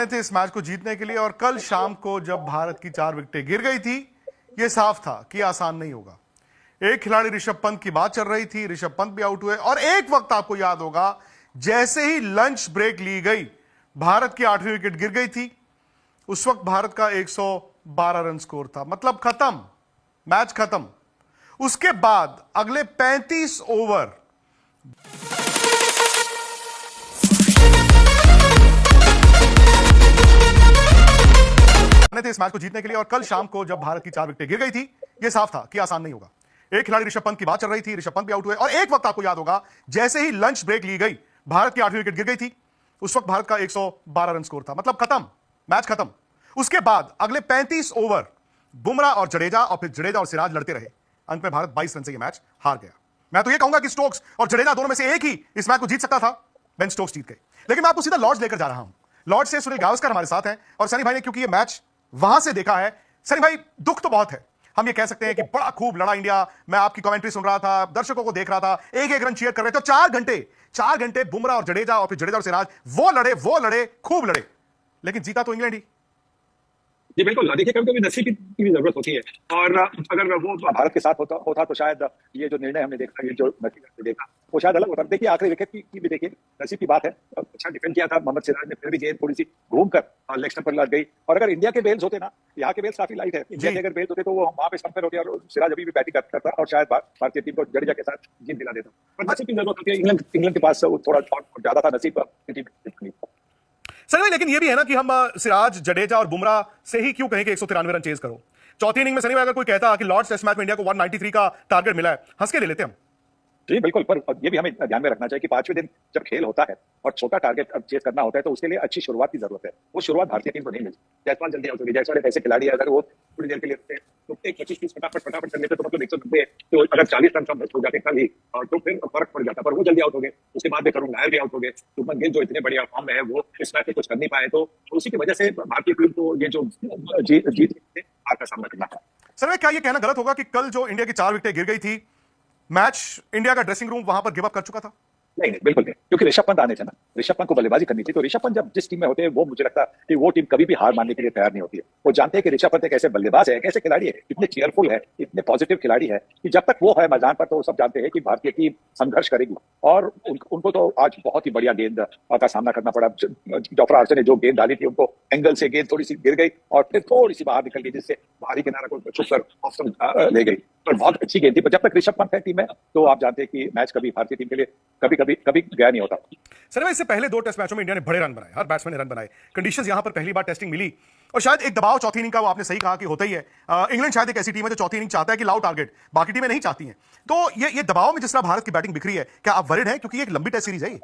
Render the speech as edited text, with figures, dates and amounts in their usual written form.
थे इस मैच को जीतने के लिए, और कल शाम को जब भारत की 4 विकेटें गिर गई थी, यह साफ था कि आसान नहीं होगा। एक खिलाड़ी ऋषभ पंत की बात चल रही थी, ऋषभ पंत भी आउट हुए, और एक वक्त आपको याद होगा जैसे ही लंच ब्रेक ली गई, भारत की 8वीं विकेट गिर गई थी। उस वक्त भारत का 112 रन स्कोर था, मतलब खत्म, मैच खत्म। उसके बाद अगले 35 ओवर थे इस मैच को जीतने के लिए, और कल शाम को जब भारत की 4 विकेटें गिर गई थी, यह साफ था कि आसान नहीं होगा। एक खिलाड़ी ऋषभ पंत की बात चल रही थी, ऋषभ पंत भी आउट हुए, और एक वक्त आपको याद होगा जैसे ही लंच ब्रेक ली गई, भारत की 8वीं विकेट गिर गई थी। उस वक्त भारत का 112 रन स्कोर था, मतलब खत्म, मैच खत्म। उसके बाद अगले 35 ओवर बुमराह और जडेजा, और फिर जडेजा और सिराज लड़ते रहे। अंत में भारत 22 रन से यह मैच हार गया। मैं तो यह कहूंगा कि स्टोक्स और जडेजा दोनों में से एक ही इस मैच को जीत सकता था। बेन स्टोक्स जीत गए। लेकिन मैं आपको सीधा लॉर्ड्स लेकर जा रहा हूं। लॉर्ड्स से सुनील गावस्कर हमारे साथ हैं, और सनी भाई ने क्योंकि यह मैच वहां से देखा है। सनी भाई, दुख तो बहुत है, हम ये कह सकते हैं कि बड़ा खूब लड़ा इंडिया। मैं आपकी कमेंट्री सुन रहा था, दर्शकों को देख रहा था, एक एक रन चीयर कर रहे थे। 4 घंटे बुमराह और जडेजा, और फिर जडेजा और सिराज वो लड़े, खूब लड़े, लेकिन जीता तो इंग्लैंड ही। जी बिल्कुल। देखिए, कभी कभी नसीब की भी जरूरत होती है, और अगर वो भारत के साथ होता तो शायद ये जो निर्णय हमने देखा, ये जो नतीजा देखा, वो शायद अलग होता। देखिए, आखिरी विकेट की भी देखिए, नसीब की बात है। अच्छा डिफेंड किया था मोहम्मद सिराज ने, फिर भी गेंद थोड़ी सी घूमकर लेग स्टंप पर लग गई। और अगर इंडिया के बेल्स होते ना, यहाँ के बेल्स काफी लाइट है, इंडिया के अगर बेल्स होते तो वो वहां पे स्टंप पर होते, और सिराज अभी भी बैटिंग करता और शायद भारतीय टीम को जडेजा के साथ जीत दिला देता। पर नसीब की जरूरत होती है। इंग्लैंड के पास थोड़ा ज्यादा था नसीब। सर भाई, लेकिन ये भी है ना कि हम सिराज, जडेजा और बुमराह से ही क्यों कहें कि 193 रन चेज करो। चौथी इनिंग में सनी भाई अगर कोई कहता कि लॉर्ड्स टेस्ट मैच में इंडिया को 193 का टारगेट मिला है, हंस के ले लेते हम। जी बिल्कुल। पर ये भी हमें ध्यान में रखना चाहिए कि 5वें दिन जब खेल होता है और छोटा टारगेट चेस करना होता है, तो उसके लिए अच्छी शुरुआत की जरूरत है। वो शुरुआत भारतीय टीम को नहीं मिली। जायसवाल जल्दी आउट हो गई। जायसवाल एक ऐसे खिलाड़ी है, अगर वो थोड़ी देर के लिए तो एक 25-30 फटाफट कर लेते तो मतलब 190, तो अगर 40 रन कम हो जाते कल ही, तो फिर फर्क पड़ जाता। पर वो जल्दी आउट हो गए। उसके बाद करुण नायर भी आउट हो गए। शुभमन गिल जो इतने बढ़िया फॉर्म में है, वो इस मैच में कुछ कर नहीं पाए, तो उसी की वजह से भारतीय टीम को ये जो जीत हार का सामना करना था। सर, क्या ये कहना गलत होगा कि कल जो इंडिया की 4 विकेटें गिर गई थी, मैच इंडिया का ड्रेसिंग रूम वहां पर गिव अप कर चुका था? नहीं, बिल्कुल नहीं, क्योंकि ऋषभ पंत आने थे ना। ऋषभ पंत को बल्लेबाजी करनी थी, तो ऋषभ पंत जब जिस टीम में होते हैं, वो मुझे लगता है कि वो टीम कभी भी हार मानने के लिए तैयार नहीं होती है। वो जानते हैं कि ऋषभ पंत एक ऐसे बल्लेबाज है, एक ऐसे खिलाड़ी है, इतने चीयरफुल है, इतने पॉजिटिव खिलाड़ी है कि जब तक वो है मैदान पर, तो सब जानते हैं कि भारतीय टीम संघर्ष करेगी। और उनको तो आज बहुत ही बढ़िया गेंद का सामना करना पड़ा। जोफ्रा आर्चर ने जो गेंद डाली थी, उनको एंगल से गेंद थोड़ी सी गिर गई और फिर थोड़ी सी बाहर निकल गई, जिससे बाहरी किनारा को छुप कर ऑफ स्टंप ले गई। पर बहुत अच्छी गेंद थी। पर जब तक ऋषभ पंत है टीम में, तो आप जानते हैं कि मैच कभी भारतीय टीम के लिए कभी गया नहीं होता। सर भाई, इससे पहले 2 टेस्ट मैचों में इंडिया ने बड़े रन बनाए, हर बैट्समैन ने रन बनाए। कंडीशंस यहां पर पहली बार टेस्टिंग मिली, और शायद एक दबाव चौथी इनिंग का, वो आपने सही कहा कि होता ही है। इंग्लैंड शायद एक ऐसी टीम है जो चौथी इनिंग चाहता है कि लाओ टारगेट, बाकी टीमें नहीं चाहती हैं। तो ये दबाव में जिस तरह भारत की बैटिंग बिखरी है, क्या आप वरिड हैं? क्योंकि ये एक लंबी टेस्ट सीरीज है।